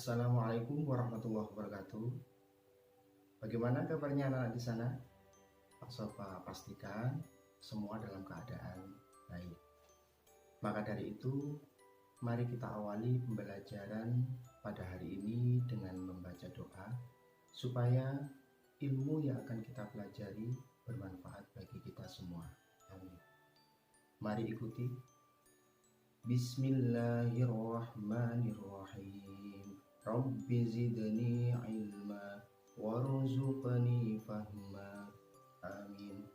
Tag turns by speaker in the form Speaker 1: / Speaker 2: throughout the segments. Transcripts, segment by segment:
Speaker 1: Assalamualaikum warahmatullahi wabarakatuh. Bagaimana kabarnya anak-anak di sana? Pak Sofa pastikan semua dalam keadaan baik. Maka dari itu, mari kita awali pembelajaran pada hari ini dengan membaca doa supaya ilmu yang akan kita pelajari bermanfaat bagi kita semua. Amin. Mari ikuti. Bismillahirrahmanirrahim. Rabbi zidni ilma warzuqni fahma. Amin.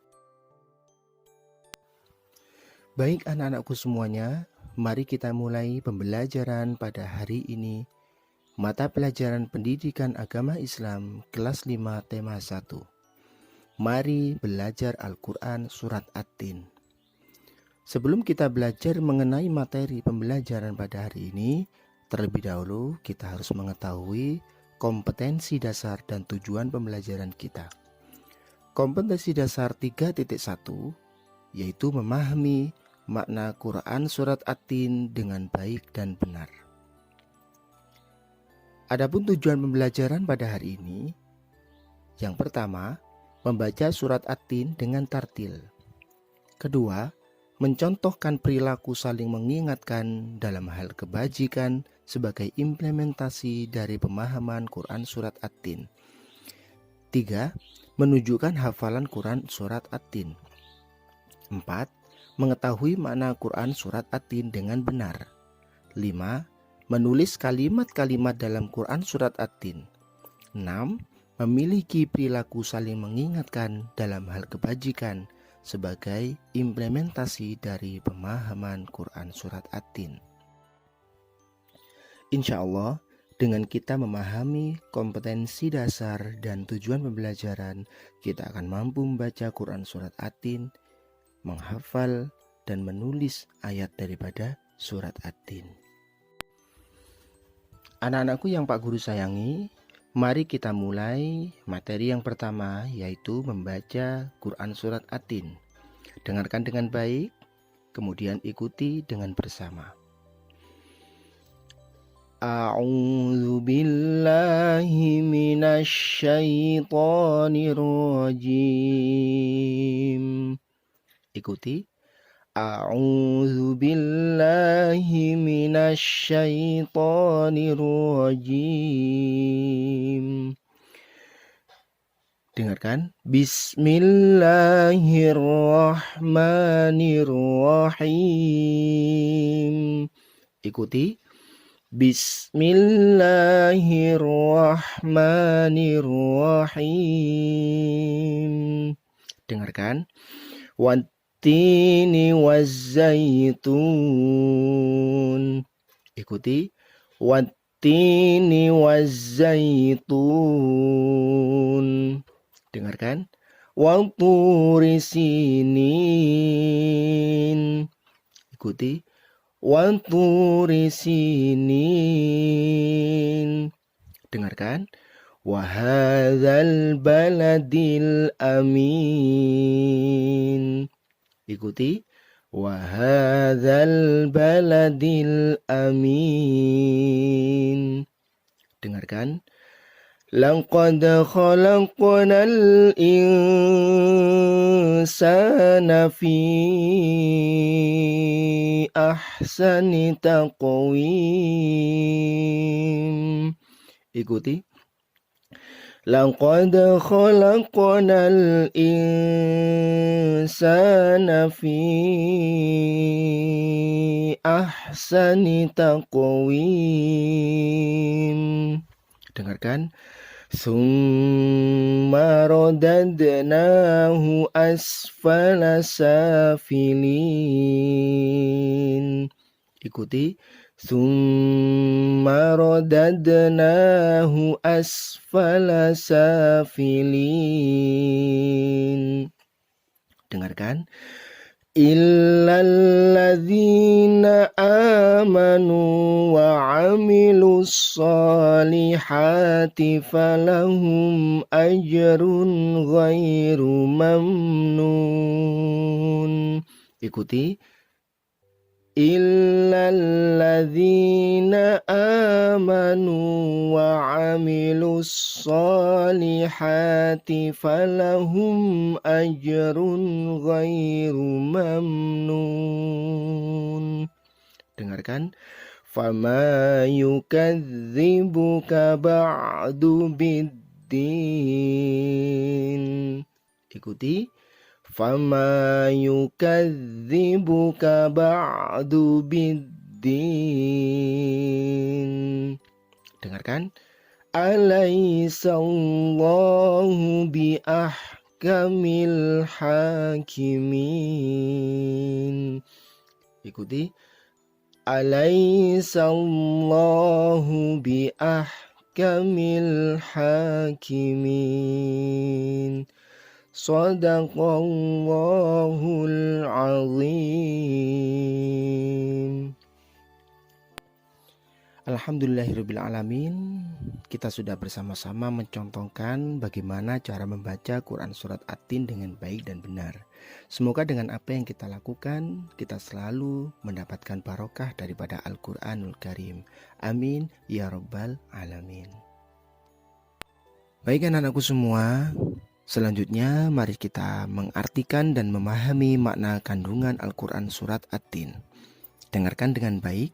Speaker 1: Baik anak-anakku semuanya, mari kita mulai pembelajaran pada hari ini. Mata pelajaran Pendidikan Agama Islam kelas 5 tema 1. Mari belajar Al-Quran Surat At-Tin. Sebelum kita belajar mengenai materi pembelajaran pada hari ini, terlebih dahulu kita harus mengetahui kompetensi dasar dan tujuan pembelajaran kita. Kompetensi dasar 3.1 yaitu memahami makna Quran Surat At-Tin dengan baik dan benar. Adapun tujuan pembelajaran pada hari ini, yang pertama, membaca Surat At-Tin dengan tartil. Kedua, mencontohkan perilaku saling mengingatkan dalam hal kebajikan sebagai implementasi dari pemahaman Quran Surat At-Tin. 3. Menunjukkan hafalan Quran Surat At-Tin. 4. Mengetahui makna Quran Surat At-Tin dengan benar. 5. Menulis kalimat-kalimat dalam Quran Surat At-Tin. 6. Memiliki perilaku saling mengingatkan dalam hal kebajikan sebagai implementasi dari pemahaman Quran Surat At-Tin. Insya Allah, dengan kita memahami kompetensi dasar dan tujuan pembelajaran, kita akan mampu membaca Quran Surat At-Tin, menghafal dan menulis ayat daripada Surat At-Tin. Anak-anakku yang Pak Guru sayangi, mari kita mulai materi yang pertama, yaitu membaca Quran Surat At-Tin. Dengarkan dengan baik, kemudian ikuti dengan bersama. A'udzu billahi minasy syaithanir rajim. Ikuti. A'udzu billahi minasy syaithanir rajim. Dengarkan. Bismillahirrahmanirrahim. Ikuti. Bismillahirrahmanirrahim. Dengarkan. Wattini wazzaitun. Ikuti. Wattini wazzaitun. Dengarkan. Watturi sinin. Ikuti. Watturi sinin. Dengarkan. Wahadzal baladil amin. Ikuti. Wahadzal baladil amin. Dengarkan. Laqad khalaqnal insana fi ahsani taqwim. Ikuti. Laqad khalaqnal insana fi ahsani taqwim. Dengarkan. Summa radadnahu asfala safilin. Ikuti. Thumma radadnahu asfala safilin. Dengarkan. Illalladzina amanu wa amilus solihati falahum ajrun ghairu mamnun. Ikuti. Illalladzina amanu wa amilus solihati falahum ajrun ghairu mamnun. Dengarkan. Fama yukadzibuka ba'du biddin. Ikuti. Fama yukadzibuka ba'du biddin. Dengarkan. Alaisallahu biahkamil hakimin. Ikuti. Alaisallahu biahkamil hakimin. Shadaqallahul azim. Alhamdulillahirrabbilalamin. Kita sudah bersama-sama mencontohkan bagaimana cara membaca Quran Surat At-Tin dengan baik dan benar. Semoga dengan apa yang kita lakukan, kita selalu mendapatkan barokah daripada Al-Quranul Karim. Amin ya rabbal alamin. Baik anak-anakku semua, selanjutnya mari kita mengartikan dan memahami makna kandungan Al-Quran Surat At-Tin. Dengarkan dengan baik.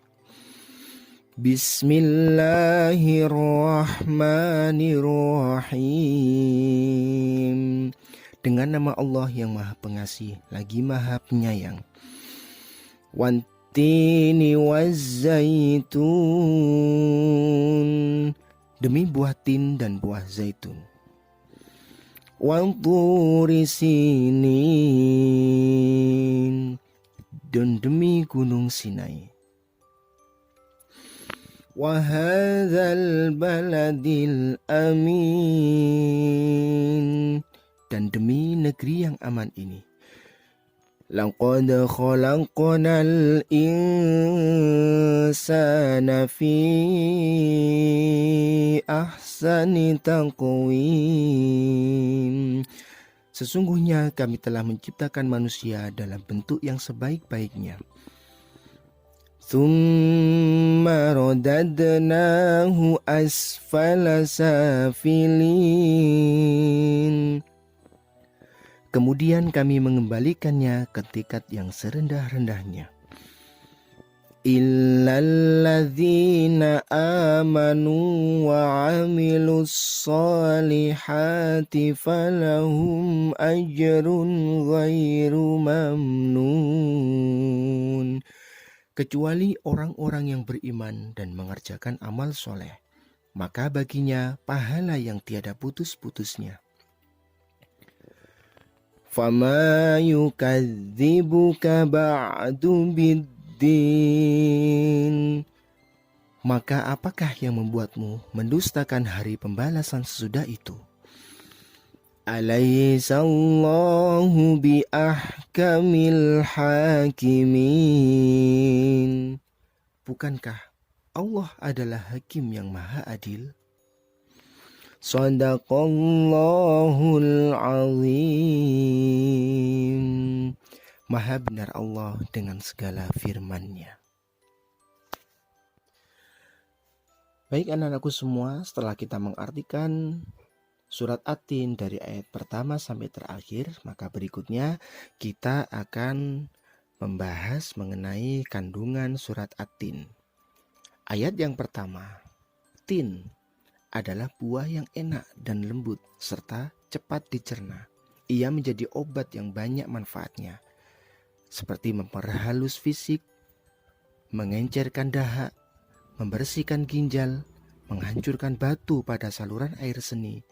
Speaker 1: Bismillahirrahmanirrahim. Dengan nama Allah yang Maha Pengasih lagi Maha Penyayang. Wattini wazzaitun. Demi buah tin dan buah zaitun. Watturi sinin. Dan demi gunung Sinai. Wahadzal baladil amin. Dan demi negeri yang aman ini. Laqad khalaqnal insana fi ahsani taqwim. Sesungguhnya kami telah menciptakan manusia dalam bentuk yang sebaik-baiknya. Thumma radadnahu asfala safilin. Kemudian kami mengembalikannya ke tingkat yang serendah-rendahnya. Illalladzina amanu wa amilus solihati falahum ajrun ghairu mamnun. Kecuali orang-orang yang beriman dan mengerjakan amal soleh, maka baginya pahala yang tiada putus-putusnya. Fama yukadzibuka ba'du biddin. Maka apakah yang membuatmu mendustakan hari pembalasan sesudah itu? Alaisallahu biahkamil hakimin. Bukankah Allah adalah hakim yang maha adil? Shadaqallahul azim. Maha benar Allah dengan segala firman-Nya. Baik anak-anakku semua, setelah kita mengartikan Surat At-Tin dari ayat pertama sampai terakhir, maka berikutnya kita akan membahas mengenai kandungan Surat At-Tin. Ayat yang pertama, tin adalah buah yang enak dan lembut serta cepat dicerna. Ia menjadi obat yang banyak manfaatnya, seperti memperhalus fisik, mengencerkan dahak, membersihkan ginjal, menghancurkan batu pada saluran air seni,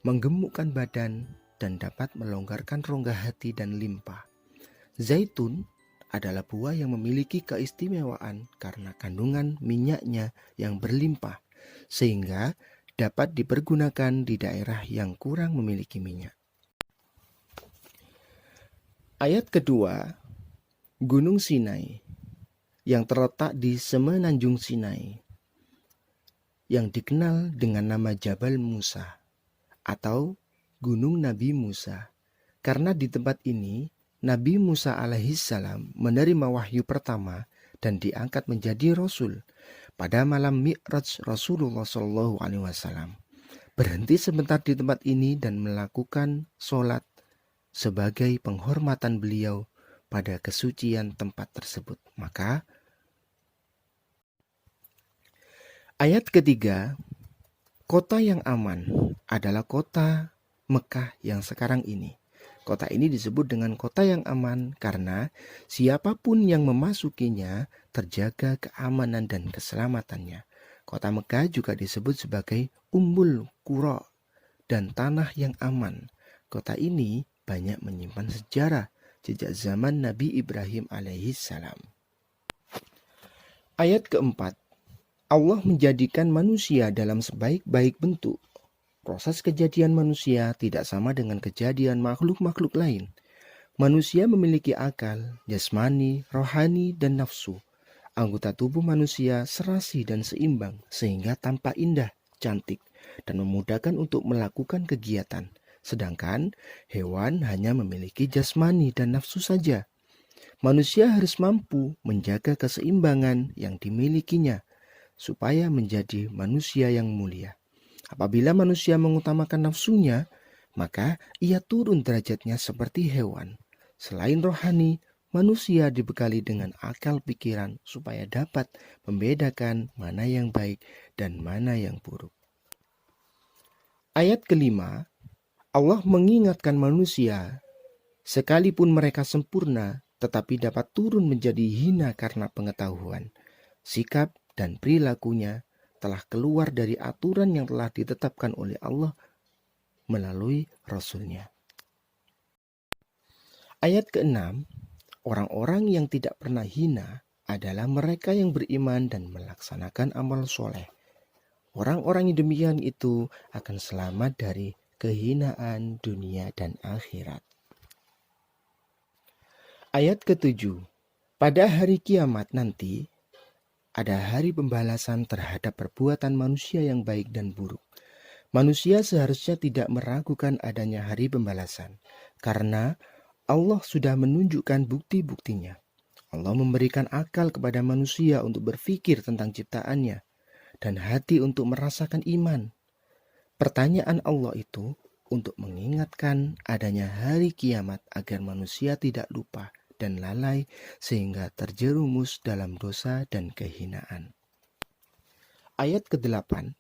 Speaker 1: menggemukkan badan, dan dapat melonggarkan rongga hati dan limpa. Zaitun adalah buah yang memiliki keistimewaan karena kandungan minyaknya yang berlimpah, sehingga dapat dipergunakan di daerah yang kurang memiliki minyak. Ayat kedua, Gunung Sinai yang terletak di semenanjung Sinai, yang dikenal dengan nama Jabal Musa atau Gunung Nabi Musa, karena di tempat ini Nabi Musa alaihissalam menerima wahyu pertama dan diangkat menjadi Rasul pada malam Mi'raj Rasulullah SAW. Berhenti sebentar di tempat ini dan melakukan sholat sebagai penghormatan beliau pada kesucian tempat tersebut. Maka ayat ketiga, kota yang aman adalah kota Mekah yang sekarang ini. Kota ini disebut dengan kota yang aman karena siapapun yang memasukinya terjaga keamanan dan keselamatannya. Kota Mekah juga disebut sebagai Ummul Qura dan tanah yang aman. Kota ini banyak menyimpan sejarah sejak zaman Nabi Ibrahim alaihissalam. Ayat keempat, Allah menjadikan manusia dalam sebaik-baik bentuk. Proses kejadian manusia tidak sama dengan kejadian makhluk-makhluk lain. Manusia memiliki akal, jasmani, rohani, dan nafsu. Anggota tubuh manusia serasi dan seimbang sehingga tampak indah, cantik, dan memudahkan untuk melakukan kegiatan. Sedangkan hewan hanya memiliki jasmani dan nafsu saja. Manusia harus mampu menjaga keseimbangan yang dimilikinya supaya menjadi manusia yang mulia. Apabila manusia mengutamakan nafsunya, maka ia turun derajatnya seperti hewan. Selain rohani, manusia dibekali dengan akal pikiran supaya dapat membedakan mana yang baik dan mana yang buruk. Ayat kelima, Allah mengingatkan manusia, sekalipun mereka sempurna, tetapi dapat turun menjadi hina karena pengetahuan, sikap dan perilakunya telah keluar dari aturan yang telah ditetapkan oleh Allah melalui Rasul-Nya. Ayat ke-6, orang-orang yang tidak pernah hina adalah mereka yang beriman dan melaksanakan amal soleh. Orang-orang yang demikian itu akan selamat dari kehinaan dunia dan akhirat. Ayat ke-7, pada hari kiamat nanti, ada hari pembalasan terhadap perbuatan manusia yang baik dan buruk. Manusia seharusnya tidak meragukan adanya hari pembalasan, karena Allah sudah menunjukkan bukti-buktinya. Allah memberikan akal kepada manusia untuk berpikir tentang ciptaannya, dan hati untuk merasakan iman. Pertanyaan Allah itu untuk mengingatkan adanya hari kiamat agar manusia tidak lupa dan lalai sehingga terjerumus dalam dosa dan kehinaan. Ayat ke-8,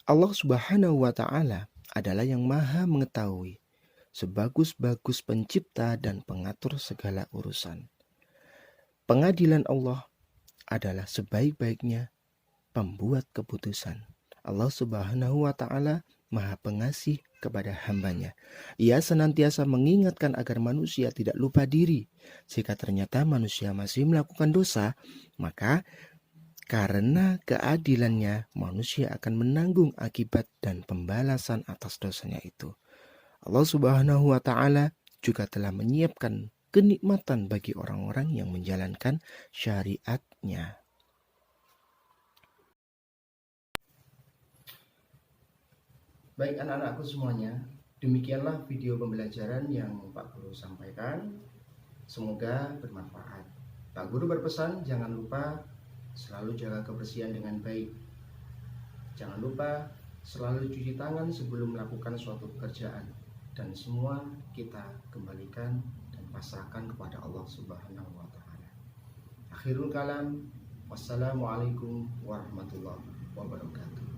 Speaker 1: Allah Subhanahu wa Ta'ala adalah yang maha mengetahui, sebagus-bagus pencipta dan pengatur segala urusan. Pengadilan Allah adalah sebaik-baiknya pembuat keputusan. Allah Subhanahu wa Ta'ala Maha Pengasih kepada hambanya. Ia senantiasa mengingatkan agar manusia tidak lupa diri. Jika ternyata manusia masih melakukan dosa, maka karena keadilannya manusia akan menanggung akibat dan pembalasan atas dosanya itu. Allah Subhanahu wa Ta'ala juga telah menyiapkan kenikmatan bagi orang-orang yang menjalankan syariat-Nya. Baik anak-anakku semuanya, demikianlah video pembelajaran yang Pak Guru sampaikan. Semoga bermanfaat. Pak Guru berpesan jangan lupa selalu jaga kebersihan dengan baik. Jangan lupa selalu cuci tangan sebelum melakukan suatu pekerjaan. Dan semua kita kembalikan dan pasrahkan kepada Allah Subhanahu wa Ta'ala. Akhirul kalam, wassalamualaikum warahmatullahi wabarakatuh.